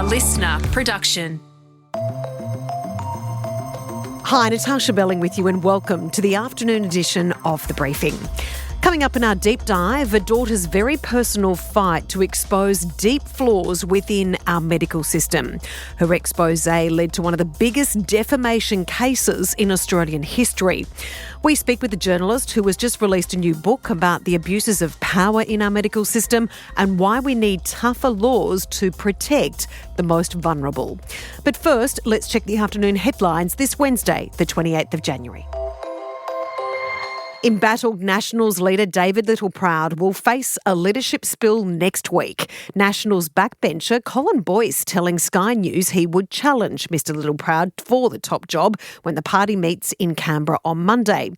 A listener production. Hi, Natarsha Belling with you and welcome to the afternoon edition of The Briefing. Coming up in our deep dive, a daughter's very personal fight to expose deep flaws within our medical system. Her expose led to one of the biggest defamation cases in Australian history. We speak with a journalist who has just released a new book about the abuses of power in our medical system and why we need tougher laws to protect the most vulnerable. But first, let's check the afternoon headlines this Wednesday, the 28th of January. Embattled Nationals leader David Littleproud will face a leadership spill next week. Nationals backbencher Colin Boyce telling Sky News he would challenge Mr Littleproud for the top job when the party meets in Canberra on Monday.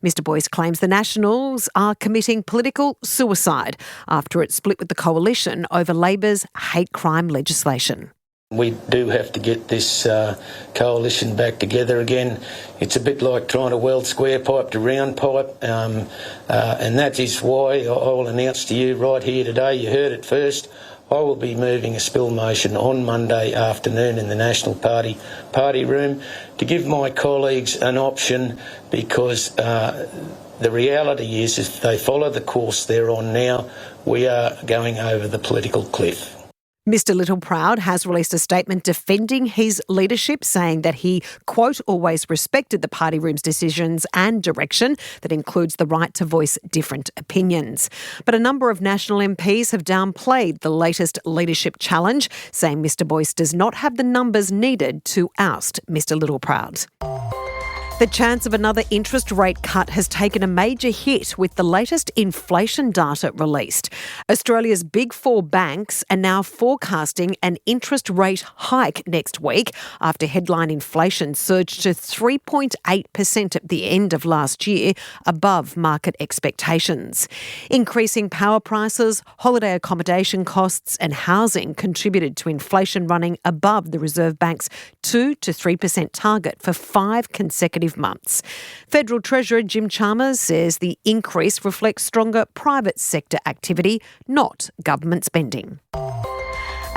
Mr Boyce claims the Nationals are committing political suicide after it split with the coalition over Labor's hate crime legislation. We do have to get this coalition back together again. It's a bit like trying to weld square pipe to round pipe, and that is why I'll announce to you right here today, you heard it first, I will be moving a spill motion on Monday afternoon in the National Party room to give my colleagues an option, because the reality is if they follow the course they're on now, we are going over the political cliff. Mr Littleproud has released a statement defending his leadership, saying that he, quote, always respected the party room's decisions and direction that includes the right to voice different opinions. But a number of National MPs have downplayed the latest leadership challenge, saying Mr Boyce does not have the numbers needed to oust Mr Littleproud. The chance of another interest rate cut has taken a major hit with the latest inflation data released. Australia's big four banks are now forecasting an interest rate hike next week after headline inflation surged to 3.8% at the end of last year, above market expectations. Increasing power prices, holiday accommodation costs and housing contributed to inflation running above the Reserve Bank's 2 to 3% target for 5 consecutive months. Federal Treasurer Jim Chalmers says the increase reflects stronger private sector activity, not government spending.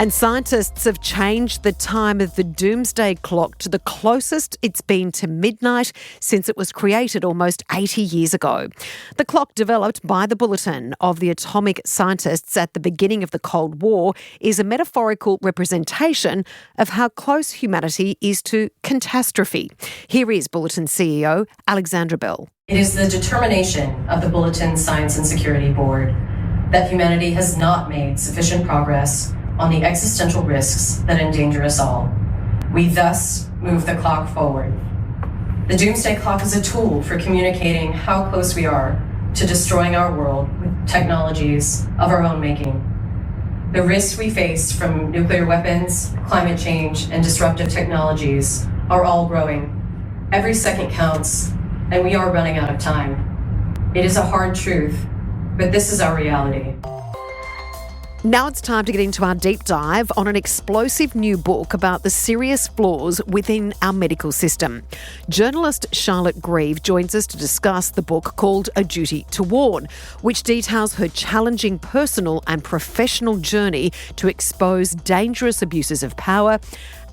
And scientists have changed the time of the doomsday clock to the closest it's been to midnight since it was created almost 80 years ago. The clock, developed by the Bulletin of the atomic scientists at the beginning of the Cold War, is a metaphorical representation of how close humanity is to catastrophe. Here is Bulletin CEO Alexandra Bell. It is the determination of the Bulletin Science and Security Board that humanity has not made sufficient progress on the existential risks that endanger us all. We thus move the clock forward. The doomsday clock is a tool for communicating how close we are to destroying our world with technologies of our own making. The risks we face from nuclear weapons, climate change, and disruptive technologies are all growing. Every second counts, and we are running out of time. It is a hard truth, but this is our reality. Now it's time to get into our deep dive on an explosive new book about the serious flaws within our medical system. Journalist Charlotte Grieve joins us to discuss the book called A Duty to Warn, which details her challenging personal and professional journey to expose dangerous abuses of power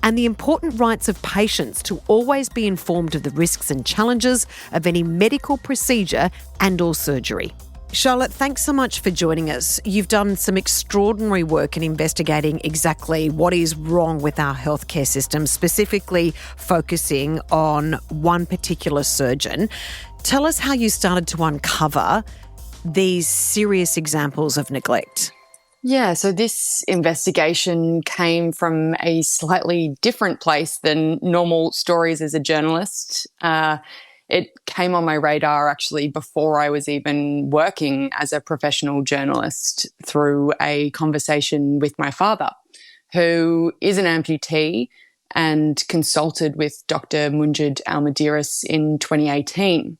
and the important rights of patients to always be informed of the risks and challenges of any medical procedure and or surgery. Charlotte, thanks so much for joining us. You've done some extraordinary work in investigating exactly what is wrong with our healthcare system, specifically focusing on one particular surgeon. Tell us how you started to uncover these serious examples of neglect. Yeah, so this investigation came from a slightly different place than normal stories as a journalist. It came on my radar actually before I was even working as a professional journalist, through a conversation with my father, who is an amputee and consulted with Dr. Munjed Al Muderis in 2018.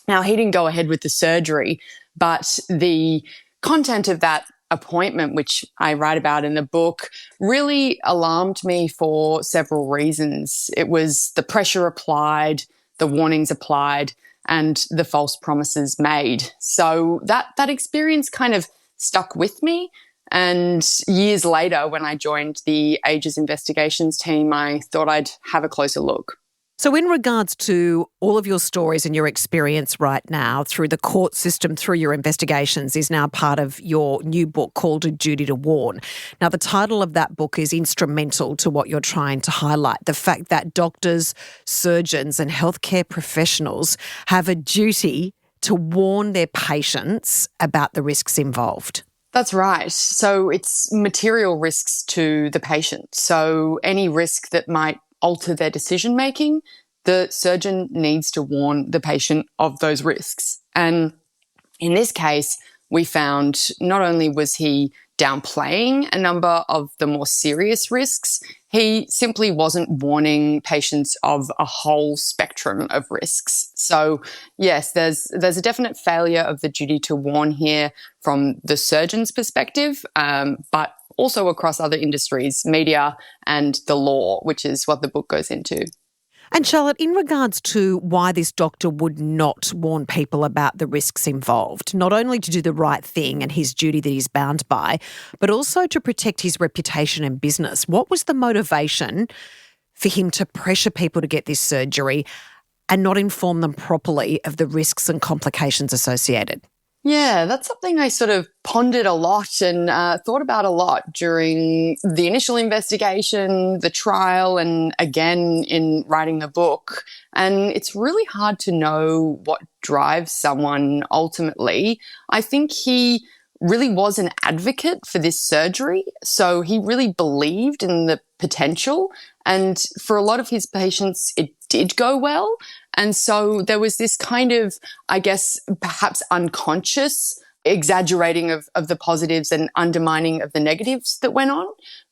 Now, he didn't go ahead with the surgery, but the content of that appointment, which I write about in the book, really alarmed me for several reasons. It was the pressure applied, the warnings applied, and the false promises made. So that experience kind of stuck with me And years later, when I joined the Ages investigations team, I thought I'd have a closer look. So in regards to all of your stories and your experience right now through the court system, through your investigations, is now part of your new book called A Duty to Warn. Now, the title of that book is instrumental to what you're trying to highlight, the fact that doctors, surgeons and healthcare professionals have a duty to warn their patients about the risks involved. That's right. So it's material risks to the patient. So any risk that might alter their decision making, the surgeon needs to warn the patient of those risks. And in this case, we found not only was he downplaying a number of the more serious risks, he simply wasn't warning patients of a whole spectrum of risks. So yes, there's a definite failure of the duty to warn here from the surgeon's perspective, but also across other industries, media and the law, which is what the book goes into. And Charlotte, in regards to why this doctor would not warn people about the risks involved, not only to do the right thing and his duty that he's bound by, but also to protect his reputation and business, what was the motivation for him to pressure people to get this surgery and not inform them properly of the risks and complications associated? Yeah, that's something I sort of pondered a lot and thought about a lot during the initial investigation, the trial, and again in writing the book. And it's really hard to know what drives someone ultimately. I think he really was an advocate for this surgery. So he really believed in the potential. And for a lot of his patients, it did go well. And so there was this kind of, I guess, perhaps unconscious exaggerating of the positives and undermining of the negatives that went on.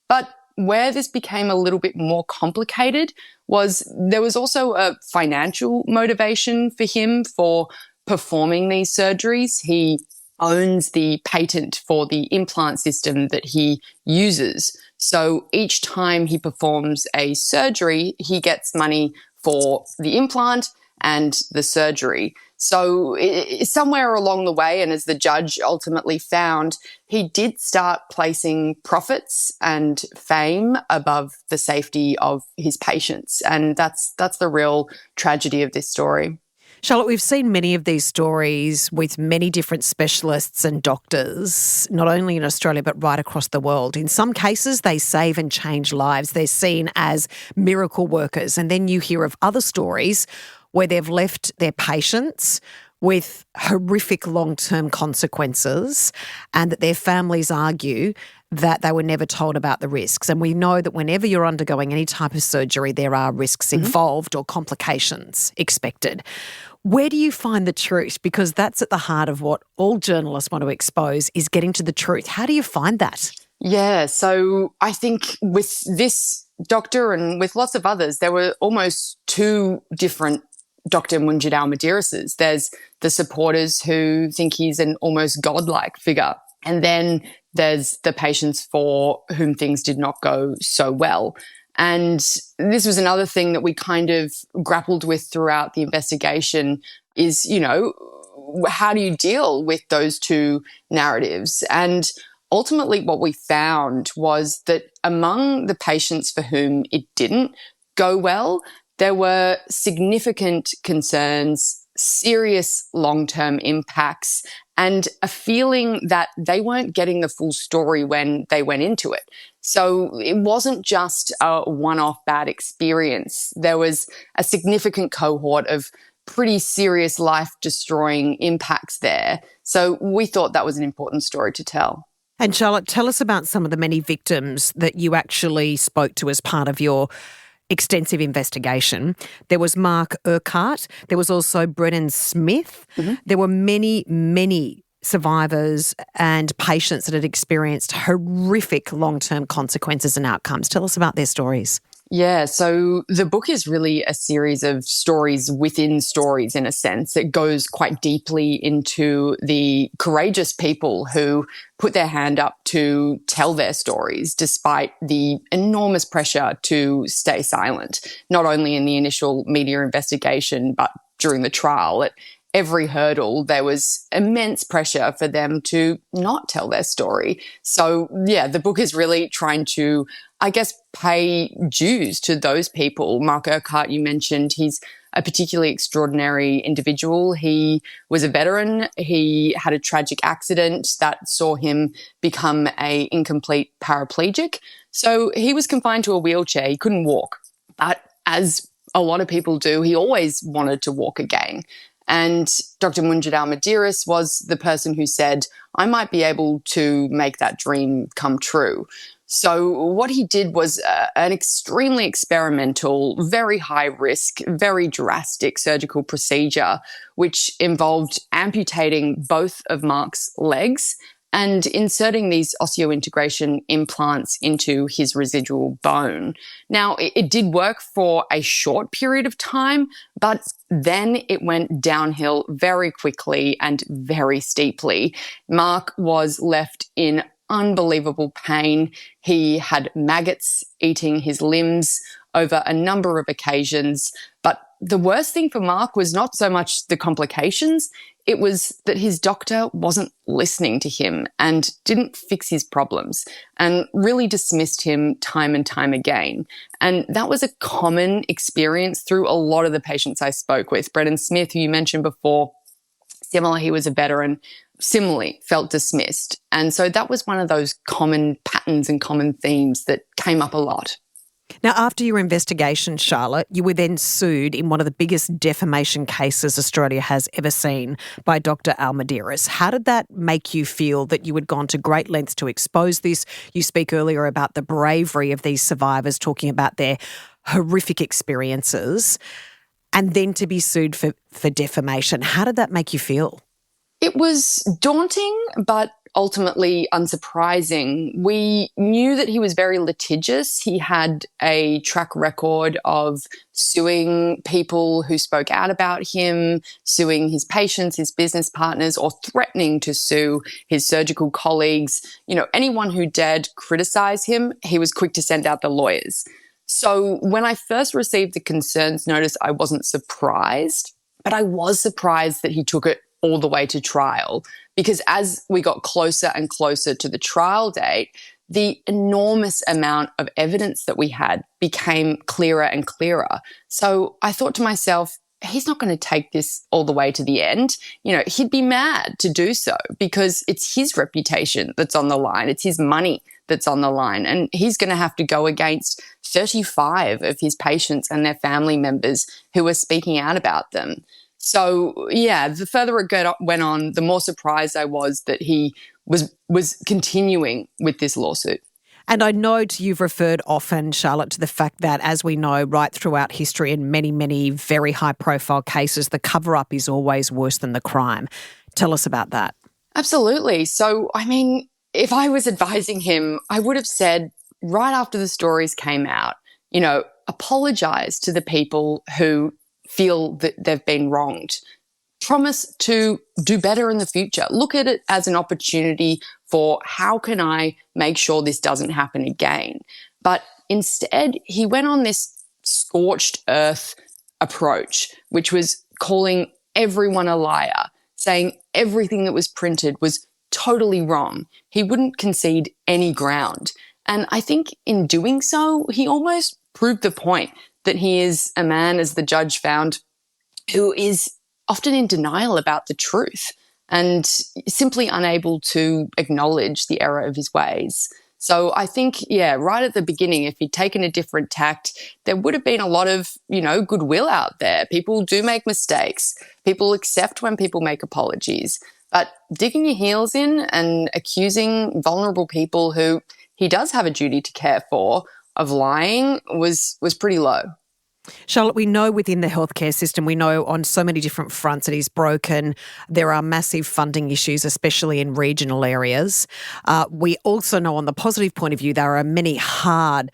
But where this became a little bit more complicated was there was also a financial motivation for him for performing these surgeries. He owns the patent for the implant system that he uses. So each time he performs a surgery, he gets money for the implant and the surgery. So somewhere along the way, and as the judge ultimately found, he did start placing profits and fame above the safety of his patients. And that's the real tragedy of this story. Charlotte, we've seen many of these stories with many different specialists and doctors, not only in Australia but right across the world. In some cases, they save and change lives. They're seen as miracle workers. And then you hear of other stories where they've left their patients with horrific long-term consequences and that their families argue that they were never told about the risks. And we know that whenever you're undergoing any type of surgery, there are risks involved or complications expected. Where do you find the truth? Because that's at the heart of what all journalists want to expose, is getting to the truth. How do you find that? Yeah, so I think with this doctor and with lots of others, there were almost two different Dr. Munjed Al Muderises. There's the supporters who think he's an almost godlike figure. And then there's the patients for whom things did not go so well. And this was another thing that we kind of grappled with throughout the investigation is, how do you deal with those two narratives? And ultimately what we found was that among the patients for whom it didn't go well, there were significant concerns, serious long-term impacts, and a feeling that they weren't getting the full story when they went into it. So it wasn't just a one-off bad experience. There was a significant cohort of pretty serious life-destroying impacts there. So we thought that was an important story to tell. And Charlotte, tell us about some of the many victims that you actually spoke to as part of your extensive investigation. There was Mark Urquhart. There was also Brennan Smith. There were many, many survivors and patients that had experienced horrific long-term consequences and outcomes. Tell us about their stories. Yeah, so the book is really a series of stories within stories, in a sense. It goes quite deeply into the courageous people who put their hand up to tell their stories despite the enormous pressure to stay silent, not only in the initial media investigation, but during the trial. It every hurdle, there was immense pressure for them to not tell their story. So, yeah, the book is really trying to, I guess, pay dues to those people. Mark Urquhart, you mentioned, he's a particularly extraordinary individual. He was a veteran. He had a tragic accident that saw him become an incomplete paraplegic. So he was confined to a wheelchair. He couldn't walk. But as a lot of people do, he always wanted to walk again. And Dr. Munjed Al Muderis was the person who said, I might be able to make that dream come true. So what he did was an extremely experimental, very high risk, very drastic surgical procedure, which involved amputating both of Mark's legs and inserting these osseointegration implants into his residual bone. Now, it did work for a short period of time, but then it went downhill very quickly and very steeply. Mark was left in unbelievable pain. He had maggots eating his limbs over a number of occasions. But the worst thing for Mark was not so much the complications, it was that his doctor wasn't listening to him and didn't fix his problems and really dismissed him time and time again. And that was a common experience through a lot of the patients I spoke with. Brendan Smith, who you mentioned before, similar, he was a veteran, similarly felt dismissed. And so that was one of those common patterns and common themes that came up a lot. Now, after your investigation, Charlotte, you were then sued in one of the biggest defamation cases Australia has ever seen by Dr. Al Muderis. How did that make you feel that you had gone to great lengths to expose this? You speak earlier about the bravery of these survivors talking about their horrific experiences and then to be sued for defamation. How did that make you feel? It was daunting, but ultimately unsurprising. We knew that he was very litigious. He had a track record of suing people who spoke out about him, suing his patients, his business partners, or threatening to sue his surgical colleagues. You know, anyone who dared criticize him, he was quick to send out the lawyers. So when I first received the concerns notice, I wasn't surprised, but I was surprised that he took it all the way to trial, because as we got closer and closer to the trial date, the enormous amount of evidence that we had became clearer and clearer. So I thought to myself, he's not going to take this all the way to the end. You know, he'd be mad to do so because it's his reputation that's on the line. It's his money that's on the line. And he's going to have to go against 35 of his patients and their family members who are speaking out about them. So, yeah, the further it went on, the more surprised I was that he was continuing with this lawsuit. And I know you've referred often, Charlotte, to the fact that, as we know, right throughout history in many, many very high-profile cases, the cover-up is always worse than the crime. Tell us about that. Absolutely. So, I mean, if I was advising him, I would have said right after the stories came out, you know, apologise to the people who feel that they've been wronged. Promise to do better in the future. Look at it as an opportunity for how can I make sure this doesn't happen again. But instead, he went on this scorched earth approach, which was calling everyone a liar, saying everything that was printed was totally wrong. He wouldn't concede any ground. And I think in doing so, he almost proved the point that he is a man, as the judge found, who is often in denial about the truth and simply unable to acknowledge the error of his ways. So I think, yeah, right at the beginning, if he'd taken a different tact, there would have been a lot of, you know, goodwill out there. People do make mistakes. People accept when people make apologies. But digging your heels in and accusing vulnerable people who he does have a duty to care for of lying was pretty low. Charlotte, we know within the healthcare system, we know on so many different fronts it is broken. There are massive funding issues, especially in regional areas. We also know on the positive point of view, there are many hard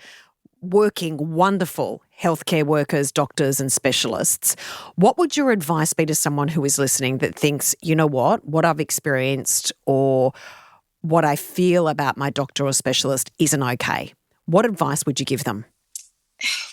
working, wonderful healthcare workers, doctors and specialists. What would your advice be to someone who is listening that thinks, you know what I've experienced or what I feel about my doctor or specialist isn't okay? What advice would you give them?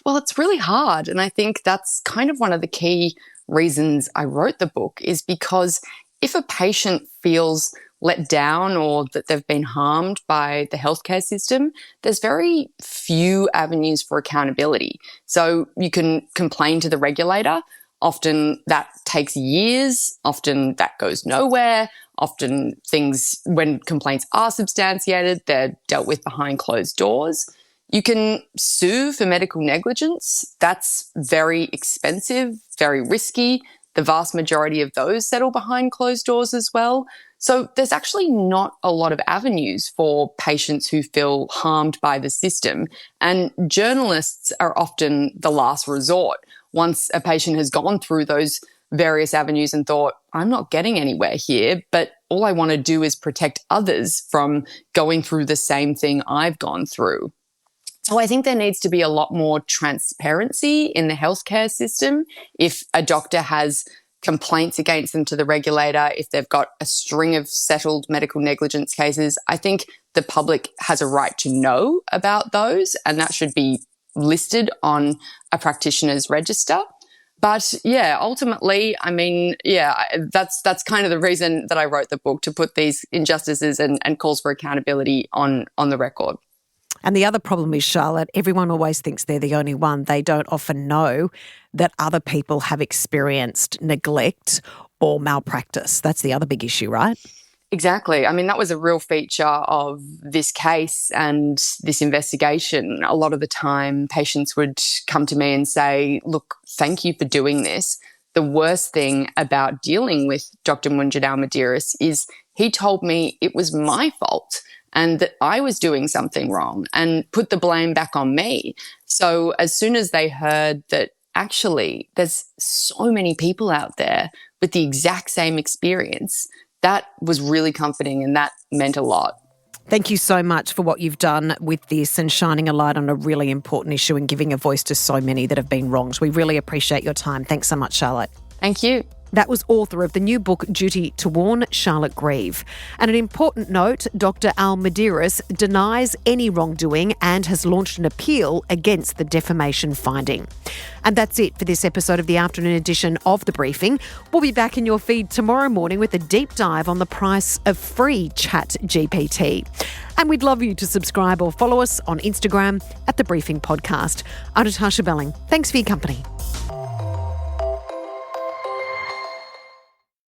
Well, it's really hard. And I think that's kind of one of the key reasons I wrote the book is because if a patient feels let down or that they've been harmed by the healthcare system, there's very few avenues for accountability. So you can complain to the regulator. Often that takes years. Often that goes nowhere. Often things, when complaints are substantiated, they're dealt with behind closed doors. You can sue for medical negligence. That's very expensive, very risky. The vast majority of those settle behind closed doors as well. So there's actually not a lot of avenues for patients who feel harmed by the system. And journalists are often the last resort. Once a patient has gone through those various avenues and thought, I'm not getting anywhere here, but all I want to do is protect others from going through the same thing I've gone through. So I think there needs to be a lot more transparency in the healthcare system. If a doctor has complaints against them to the regulator, if they've got a string of settled medical negligence cases, I think the public has a right to know about those, and that should be listed on a practitioner's register. But yeah, ultimately, I mean, that's kind of the reason that I wrote the book, to put these injustices and calls for accountability on the record. And the other problem is, Charlotte, everyone always thinks they're the only one. They don't often know that other people have experienced neglect or malpractice. That's the other big issue, right? Exactly. I mean, that was a real feature of this case and this investigation. A lot of the time, patients would come to me and say, look, thank you for doing this. The worst thing about dealing with Dr. Munjed Al Muderis is he told me it was my fault and that I was doing something wrong and put the blame back on me. So as soon as they heard that actually there's so many people out there with the exact same experience, that was really comforting and that meant a lot. Thank you so much for what you've done with this and shining a light on a really important issue and giving a voice to so many that have been wronged. We really appreciate your time. Thanks so much, Charlotte. Thank you. That was author of the new book, Duty to Warn, Charlotte Grieve. And an important note, Dr. Al Muderis denies any wrongdoing and has launched an appeal against the defamation finding. And that's it for this episode of the afternoon edition of The Briefing. We'll be back in your feed tomorrow morning with a deep dive on the price of free Chat GPT. And we'd love you to subscribe or follow us on Instagram at The Briefing Podcast. I'm Natarsha Belling. Thanks for your company.